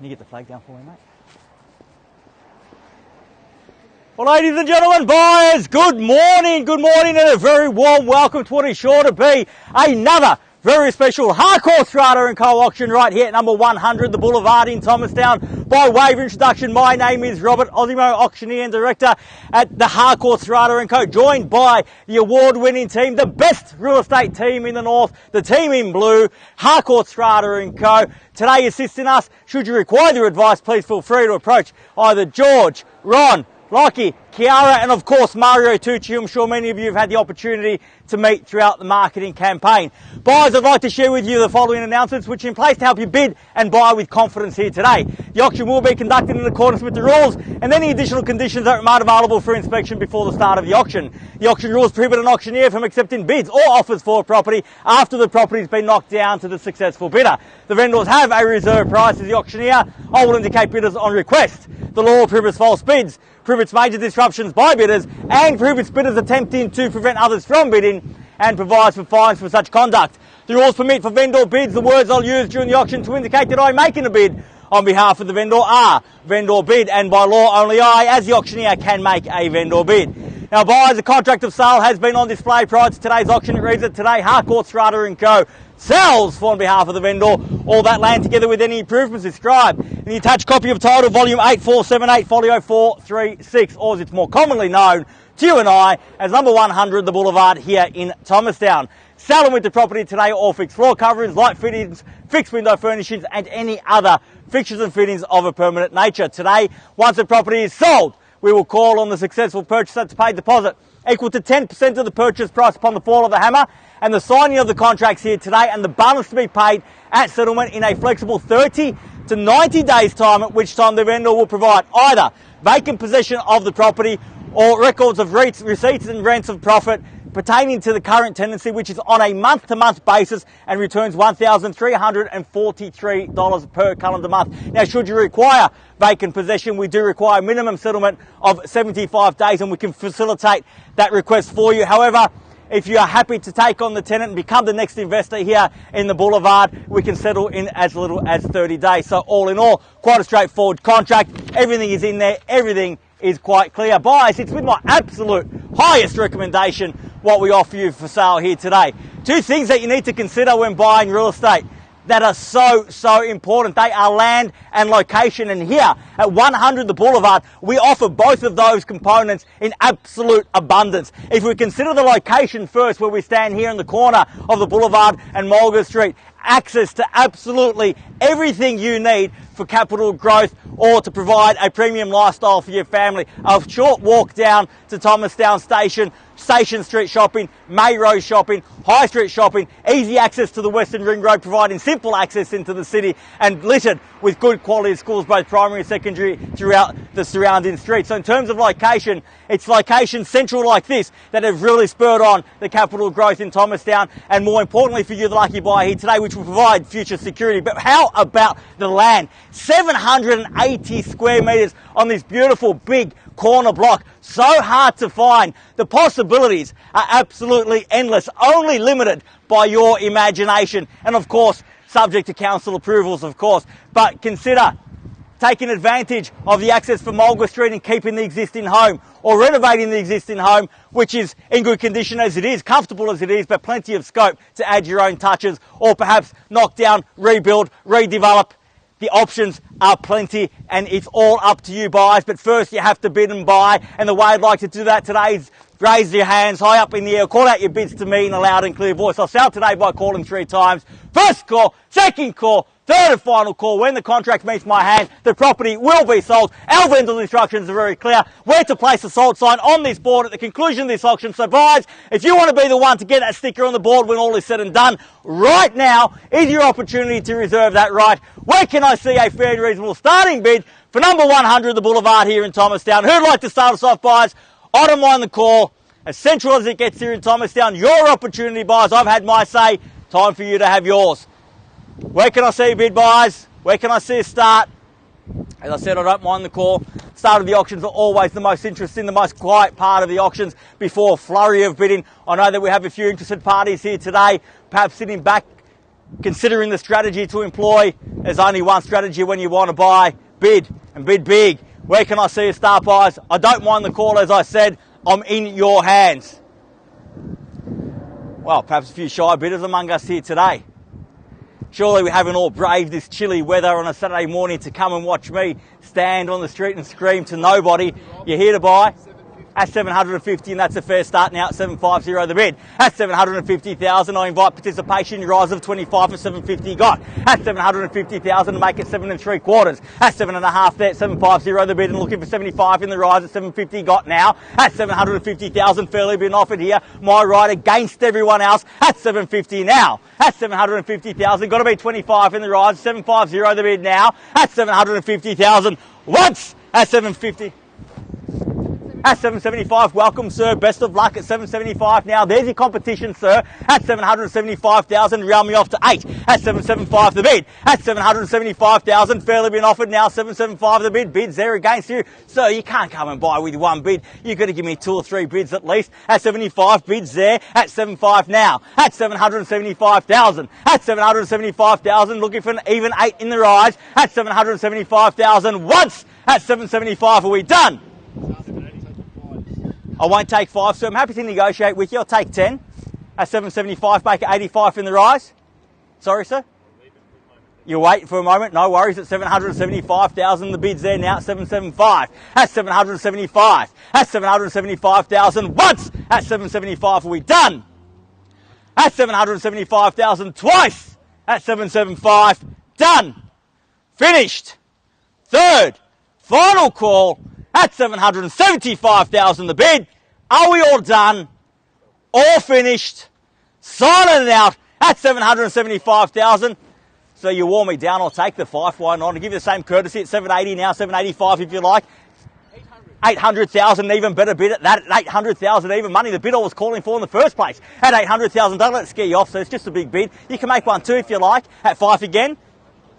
Can you get the flag down for me, mate? Well, ladies and gentlemen, buyers, good morning and a very warm welcome to what is sure to be another very special Harcourts Rata & Co auction right here at number 100, the Boulevard in Thomastown. By way of introduction, my name is Robert, Ozzimo, Auctioneer and Director at the Harcourts Rata & Co, joined by the award-winning team, the best real estate team in the north, the team in blue, Harcourts Rata & Co. Today assisting us, should you require their advice, please feel free to approach either George, Ron, Lockie, Chiara, and of course Mario Tucci, I'm sure many of you have had the opportunity to meet throughout the marketing campaign. Buyers, I'd like to share with you the following announcements which are in place to help you bid and buy with confidence here today. The auction will be conducted in accordance with the rules, and any additional conditions are made available for inspection before the start of the auction. The auction rules prohibit an auctioneer from accepting bids or offers for a property after the property has been knocked down to the successful bidder. The vendors have a reserve price as the auctioneer. I will indicate bidders on request. The law prohibits false bids, prohibits major disruptions by bidders, and prohibits bidders attempting to prevent others from bidding, and provides for fines for such conduct. The rules permit for vendor bids. The words I'll use during the auction to indicate that I'm making a bid on behalf of the vendor are vendor bid, and by law only I, as the auctioneer, can make a vendor bid. Now, buyers, a contract of sale has been on display prior to today's auction. It reads that today Harcourts Rata & Co sells for on behalf of the vendor all that land together with any improvements described in the attached copy of title volume 8478 folio 436, or as it's more commonly known to you and I as number 100 the Boulevard here in Thomastown. Selling with the property today all fixed floor coverings, light fittings, fixed window furnishings and any other fixtures and fittings of a permanent nature. Today, once the property is sold, we will call on the successful purchaser to pay deposit equal to 10% of the purchase price upon the fall of the hammer, and the signing of the contracts here today, and the balance to be paid at settlement in a flexible 30 to 90 days time, at which time the vendor will provide either vacant possession of the property or records of receipts and rents of profit pertaining to the current tenancy, which is on a month-to-month basis and returns $1,343 per calendar month. Now, should you require vacant possession, we do require a minimum settlement of 75 days, and we can facilitate that request for you. However, if you are happy to take on the tenant and become the next investor here in the Boulevard, we can settle in as little as 30 days. So all in all, quite a straightforward contract. Everything is in there. Everything is quite clear. Buyers, it's with my absolute highest recommendation what we offer you for sale here today. Two things that you need to consider when buying real estate that are so important. They are land and location, and here at 100 the Boulevard we offer both of those components in absolute abundance. If we consider the location first, where we stand here in the corner of the Boulevard and Mulga Street, access to absolutely everything you need for capital growth or to provide a premium lifestyle for your family. A short walk down to Thomastown Station, Station Street shopping, May Road shopping, High Street shopping, easy access to the Western Ring Road, providing simple access into the city, and littered with good quality schools, both primary and secondary, throughout the surrounding streets. So in terms of location, it's locations central like this that have really spurred on the capital growth in Thomastown, and more importantly for you, the lucky buyer here today, which will provide future security. But how about the land? 780 square metres on this beautiful big corner block. So hard to find. The possibilities are absolutely endless, only limited by your imagination, and of course subject to council approvals, of course. But consider taking advantage of the access from Mulga Street and keeping the existing home, or renovating the existing home, which is in good condition as it is, comfortable as it is, but plenty of scope to add your own touches, or perhaps knock down, rebuild, redevelop. The options are plenty, and it's all up to you, buyers. But first you have to bid and buy, and the way I'd like to do that today is raise your hands high up in the air, call out your bids to me in a loud and clear voice. I'll sell today by calling 3 times. First call, second call, third and final call. When the contract meets my hand, the property will be sold. Our vendor's instructions are very clear. Where to place a sold sign on this board at the conclusion of this auction. So buyers, if you want to be the one to get that sticker on the board when all is said and done, right now is your opportunity to reserve that right. Where can I see a fair and reasonable starting bid for number 100 the Boulevard here in Thomastown? Who'd like to start us off, buyers? I don't mind the call. As central as it gets here in Thomastown, your opportunity, buyers. I've had my say. Time for you to have yours. Where can I see a bid, buyers? Where can I see a start? As I said, I don't mind the call. Start of the auctions are always the most interesting, the most quiet part of the auctions before a flurry of bidding. I know that we have a few interested parties here today, perhaps sitting back considering the strategy to employ, there's only one strategy when you want to buy. Bid, and bid big. Where can I see a star prize? I don't mind the call, as I said. I'm in your hands. Well, perhaps a few shy bidders among us here today. Surely we haven't all braved this chilly weather on a Saturday morning to come and watch me stand on the street and scream to nobody. You're here to buy? At 750, and that's a fair start now at 750 the bid. At 750,000, I invite participation. Your rise of 25 for 750 got. At 750,000 to make it 7 3/4. At 7.5 there, 750 the bid, and looking for 75 in the rise at 750 got now. At 750,000, fairly been offered here. My right against everyone else at 750 now. At 750,000, got to be 25 in the rise. 750 the bid now. At 750,000 once at 750. At 775, welcome, sir. Best of luck at 775 now. There's your competition, sir. At 775,000, round me off to 8. At 775 the bid. At 775,000, fairly been offered now. 775 the bid. Bids there against you. Sir, you can't come and buy with one bid. You've got to give me 2 or 3 bids at least. At 75, bids there. At 75 now. At 775,000. At 775,000, looking for an even 8 in the rise. At 775,000 once. At 775, are we done? I won't take 5, so I'm happy to negotiate with you. I'll take 10. At 775, make it 85 in the rise. Sorry, sir? You're waiting for a moment. No worries. At 775,000, the bid's there now at 775. At 775. At 775,000 once. At 775, are we done? At 775,000 twice. At 775, done. Finished. Third, final call. At 775,000 the bid. Are we all done? All finished? Signing it out at 775,000. So you wore me down, I'll take the 5, why not? I'll give you the same courtesy at 780 now, 785 if you like. 800,000, even better bid at that, at 800,000, even money the bid I was calling for in the first place. At 800,000, don't let it scare you off, so it's just a big bid. You can make one too if you like. At 5 again.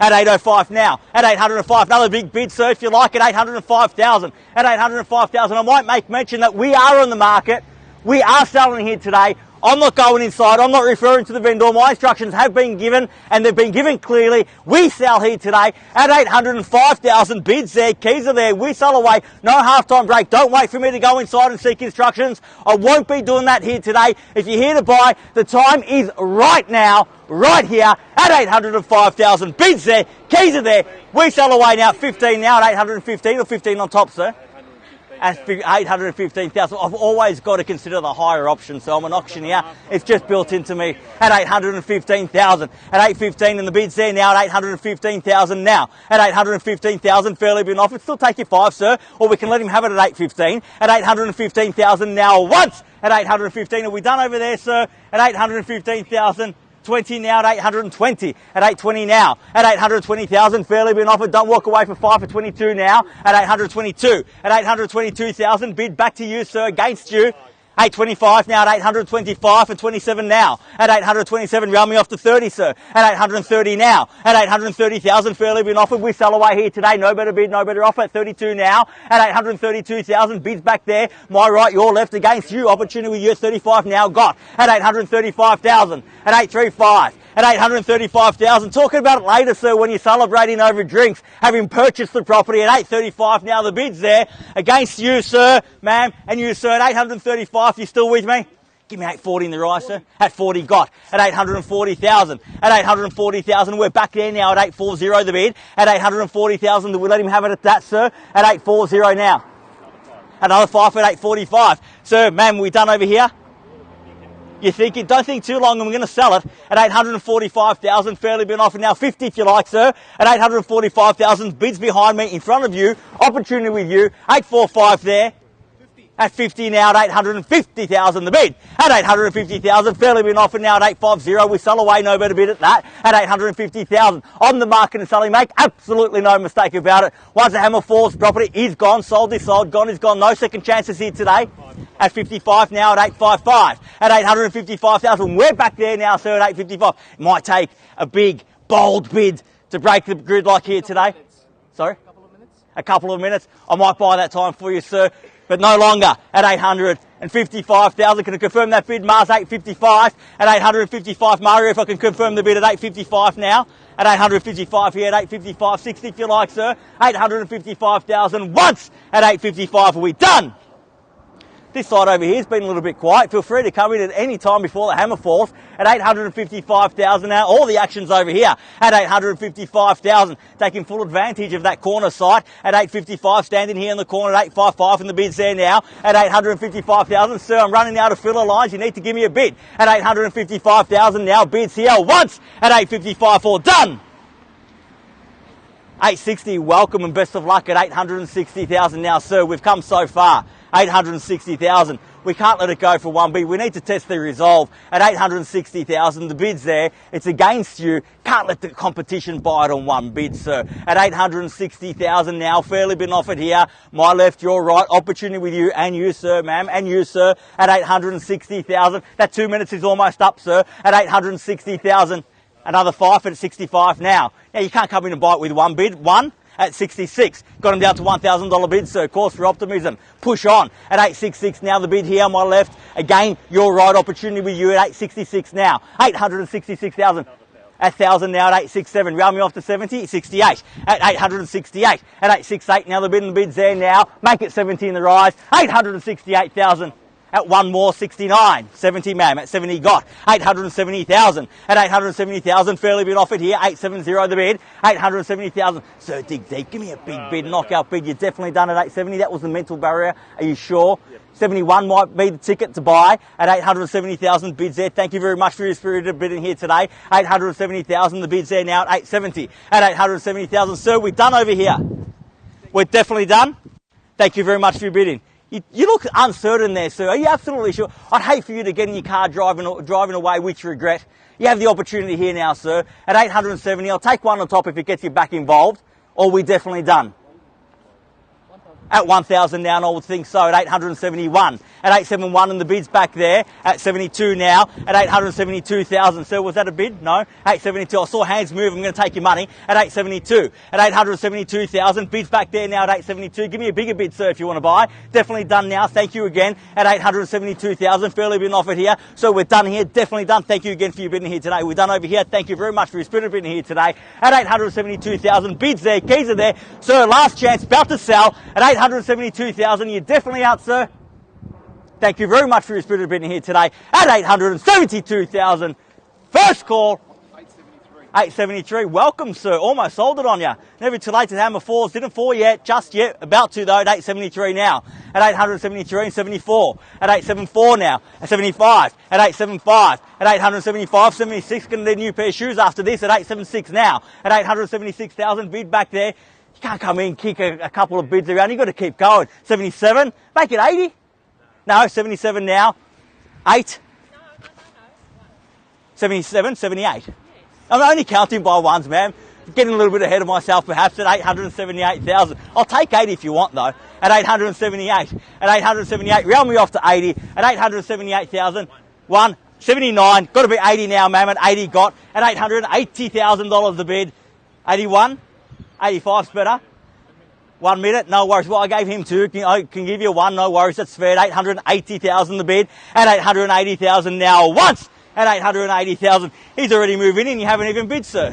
At 805 now. At 805, another big bid, sir, if you like, at 805,000. At 805,000, I might make mention that we are on the market. We are selling here today. I'm not going inside. I'm not referring to the vendor. My instructions have been given, and they've been given clearly. We sell here today at 805,000. Bids there, keys are there. We sell away. No halftime break. Don't wait for me to go inside and seek instructions. I won't be doing that here today. If you're here to buy, the time is right now, right here at 805,000. Bids there, keys are there. We sell away now at 15 now at 815 or 15 on top, sir. At 815,000. I've always got to consider the higher option, so I'm an auctioneer. It's just built into me at 815,000. At 815 and the bid's there now at 815,000 now. At 815,000, fairly been offered. Still take your 5, sir, or we can let him have it at 815. At 815,000 now once. At 815, are we done over there, sir? At 815,000. 20 now at 820, at 820 now, at 820,000, fairly been offered, don't walk away for 5 for 22 now, at 822, at 822,000, bid back to you, sir, against you, 825 now at 825 for 27 now. At 827, round me off to 30, sir. At 830 now. At 830,000, fairly been offered. We sell away here today. No better bid, no better offer. At 32 now. At 832,000, bids back there. My right, your left against you. Opportunity with you. 35 now got. At 835,000. At 835. At 835,000. Talking about it later, sir, when you're celebrating over drinks, having purchased the property at 835. Now the bid's there against you, sir, ma'am, and you, sir, at 835. You still with me? Give me 840 in the rise, sir. At 40 got. At 840,000. At 840,000, we're back there now at 840 the bid. At 840,000, we let him have it at that, sir. At 840 now. Another 5 at 845. Sir, ma'am, we done over here? You think it? Don't think too long, and we're going to sell it at 845,000. Fairly been offered now 50 if you like, sir. At 845,000, bids behind me, in front of you, opportunity with you. 845 there. At 50 now at 850,000 the bid. At 850,000, fairly been offered now at 850. We sell away, no better bid at that. At 850,000. On the market and selling, make absolutely no mistake about it. Once the hammer falls, property is gone, sold is sold, gone is gone. No second chances here today. At 55 now at 855. At 855,000, we're back there now, sir, at 855. It might take a big, bold bid to break the grid like here today. Sorry? A couple of minutes. I might buy that time for you, sir. But no longer at 800. $855,000. Can I confirm that bid? Mars 855 at 855. Mario, if I can confirm the bid at 855 now. At 855 here at 855.60 if you like, sir. 855,000 once at 855. Are we done? This side over here has been a little bit quiet. Feel free to come in at any time before the hammer falls at 855,000 now. All the action's over here at 855,000. Taking full advantage of that corner site at 855. Standing here in the corner at 855 and the bid's there now at 855,000. Sir, I'm running out of filler lines. You need to give me a bid at 855,000 now. Bids here once at 855. All done. 860, welcome and best of luck at 860,000 now, sir. We've come so far. 860,000. We can't let it go for one bid. We need to test the resolve at 860,000. The bid's there. It's against you. Can't let the competition buy it on one bid, sir. At 860,000 now. Fairly been offered here. My left, your right. Opportunity with you and you, sir, ma'am, and you, sir. At 860,000. That 2 minutes is almost up, sir. At 860,000. Another 5 at 65 now. Now you can't come in and buy it with one bid. One at 66. Got him down to $1,000 bid, sir. Cause for optimism. Push on at 866 now. The bid here on my left. Again, your right. Opportunity with you at 866 now. 866,000. At 1,000 now at 867. Round me off to 70. 68. At 868. At 868 now. The bid's there now. Make it 70 in the rise. 868,000. At one more, 69. 70, ma'am. At 70 got. 870,000. At 870,000, fairly been offered here. 870 the bid. 870,000. Sir, dig deep. Give me a big bid. Knockout bid. You're definitely done at 870. That was the mental barrier. Are you sure? Yep. 71 might be the ticket to buy at 870,000. Bids there. Thank you very much for your spirited bidding here today. 870,000. The bid's there now at 870. At 870,000. Sir, we're done over here. We're definitely done. Thank you very much for your bidding. You look uncertain there, sir. Are you absolutely sure? I'd hate for you to get in your car driving away with regret. You have the opportunity here now, sir. At 870, I'll take one on top if it gets you back involved, or we're definitely done. At 1,000 now, and I would think so, at 871. At 871, and the bid's back there. At 72 now, at 872,000. Sir, was that a bid? No. 872. I saw hands move. I'm going to take your money. At 872. At 872,000. Bid's back there now at 872. Give me a bigger bid, sir, if you want to buy. Definitely done now. Thank you again. At 872,000. Fairly been offered here. So we're done here. Definitely done. Thank you again for your bidding here today. We're done over here. Thank you very much for your spirited bidding here today. At 872,000. Bids there. Keys are there. Sir, last chance. About to sell. At 872,000. You're definitely out, sir. Thank you very much for your spirited bidding here today at 872,000. First call. 873. Welcome, sir. Almost sold it on you. Never too late to hammer falls. Didn't fall yet. Just yet. About to, though, at 873 now. At 873 and 74. At 874 now. At 75. At 875. At 875. 76. Going to need a new pair of shoes after this. At 876 now. At 876,000. Bid back there. You can't come in, kick a couple of bids around. You've got to keep going. 77. Make it 80. No, 77 now. 8. No. 77, 78. Yes. I'm only counting by ones, ma'am. Getting a little bit ahead of myself, perhaps, at 878,000. I'll take 80 if you want, though. At 878. At 878. Round me off to 80. At 878,000. 79. Got to be 80 now, ma'am. At 80 got. At $880,000 the bid. 81. 85's better. 1 minute, no worries. Well, I gave him 2. I can give you 1, no worries. That's fair. 880,000 the bid. At 880,000 now once. At 880,000. He's already moving in. You haven't even bid, sir.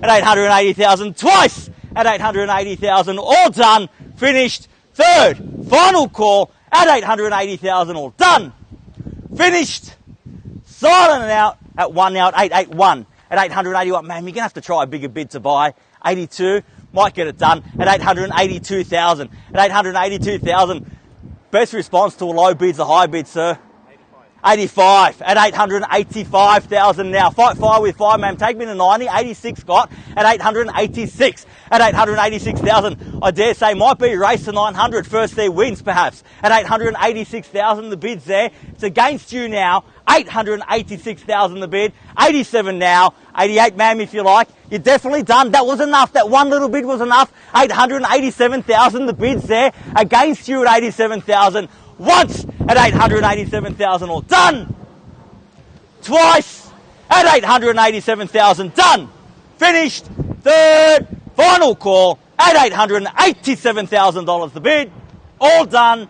At 880,000 twice. At 880,000. All done. Finished. Third. Final call. At 880,000. All done. Finished. Silent and out. At 1 now. At 881. At 881. Man, you're going to have to try a bigger bid to buy. 82. Might get it done at 882,000. At 882,000. Best response to a low bid's a high bid, sir. 85. At 885,000 now. Fight fire with 5, ma'am. Take me to 90. 86 got. At 886. At 886,000. I dare say might be a race to 900. First there wins, perhaps. At 886,000. The bid's there. It's against you now. 886,000 the bid. 87 now. 88, ma'am, if you like. You're definitely done. That was enough. That one little bid was enough. 887,000. The bid's there. Against you at 87,000. Once at 887,000. All done. Twice at 887,000. Done. Finished. Third. Final call at $887,000 the bid. All done.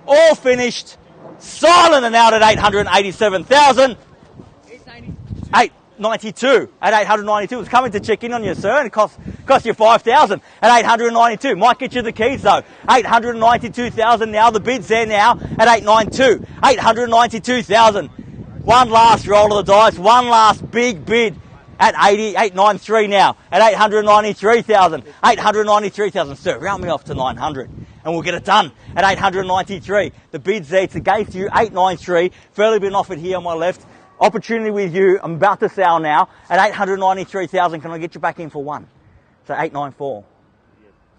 All finished. Silent and out at 887,000. 892 at 892. It's coming to check in on you, sir, and it cost you 5,000 at 892. Might get you the keys though. 892,000 now. The bid's there now at 892. 892,000. One last roll of the dice. One last big bid at 893 now at 893,000. 893,000, sir. Round me off to 900. And we'll get it done at 893. The bid's there. It's against you. 893. Fairly been offered here on my left. Opportunity with you. I'm about to sell now at 893,000. Can I get you back in for one? So 894.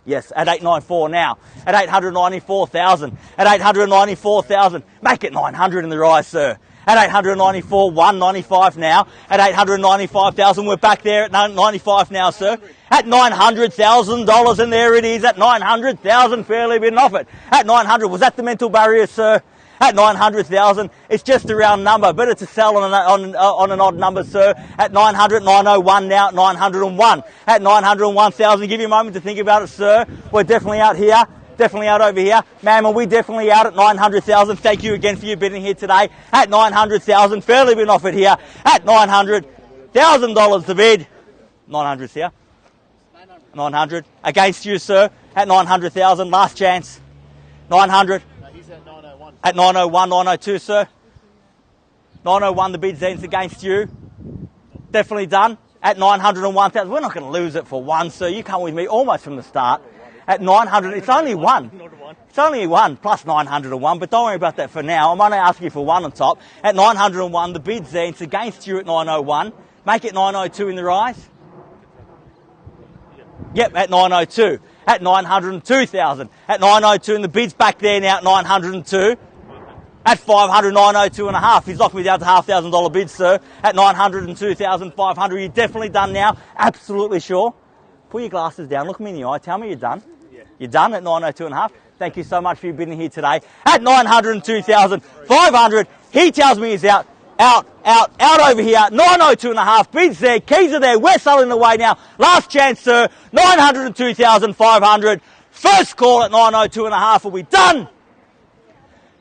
Yes, at 894 now. At 894,000. At 894,000. Make it 900 in the rise, sir. At 894, 195 now. At 895,000. We're back there at 95 now, sir. At $900,000, and there it is. At 900,000, fairly been offered. At 900, was that the mental barrier, sir? At 900,000, it's just a round number. Better to sell on an odd number, sir. At 900, 901 now, 901. At 901,000, give you a moment to think about it, sir. We're definitely out here. Definitely out over here. Ma'am, are we definitely out at 900,000? Thank you again for your bidding here today. At 900,000, fairly been offered here. At $900,000 the bid. 900's here. 900. Against you, sir. At 900,000, last chance. 900. At 901, 902, sir. 901, the bid's ends against you. Definitely done. At 901,000, we're not going to lose it for one, sir. You come with me almost from the start. At 900, it's only one. It's only one, plus 901, but don't worry about that for now. I'm only asking you for one on top. At 901, the bid's there. It's against you at 901. Make it 902 in the rise. Yep, at 902. At 902,000. At 902, and the bid's back there now at 902. At 500, 902 and a half. He's knocked me down to $1,500 bid, sir. At 902,500. You're definitely done now. Absolutely sure. Put your glasses down. Look me in the eye. Tell me you're done. Yeah. You're done at 902 and a half. Thank you so much for your bidding here today. At 902,500. He tells me he's out over here. 902 and a half. Bids there. Keys are there. We're selling away now. Last chance, sir. 902,500. First call at 902 and a half. Are we done?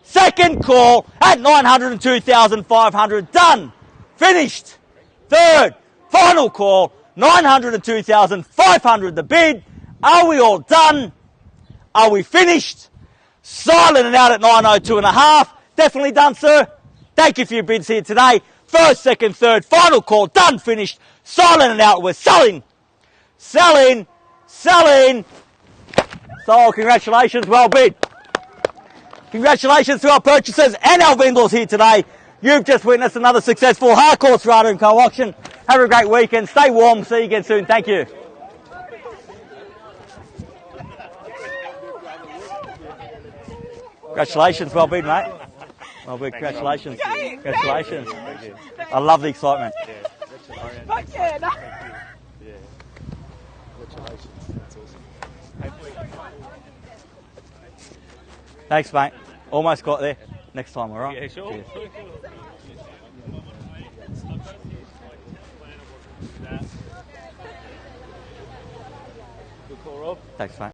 Second call at 902,500. Done. Finished. Third. Final call. 902,500 the bid. Are we all done? Are we finished? Silent and out at 902 and a half. Definitely done, sir. Thank you for your bids here today. First, second, third, final call. Done, finished. Silent and out. We're selling. Selling. Selling. So, congratulations. Well bid. Congratulations to our purchasers and our vendors here today. You've just witnessed another successful Harcourts Rata & Co auction. Have a great weekend. Stay warm. See you again soon. Thank you. Congratulations. Well bid, mate. Well bid. Congratulations. Congratulations. I love the excitement. Fuck yeah. Congratulations. That's awesome. Thanks, mate. Almost got there. Next time, all right? Yeah, sure. Cheers. Good call, Rob. Thanks, mate.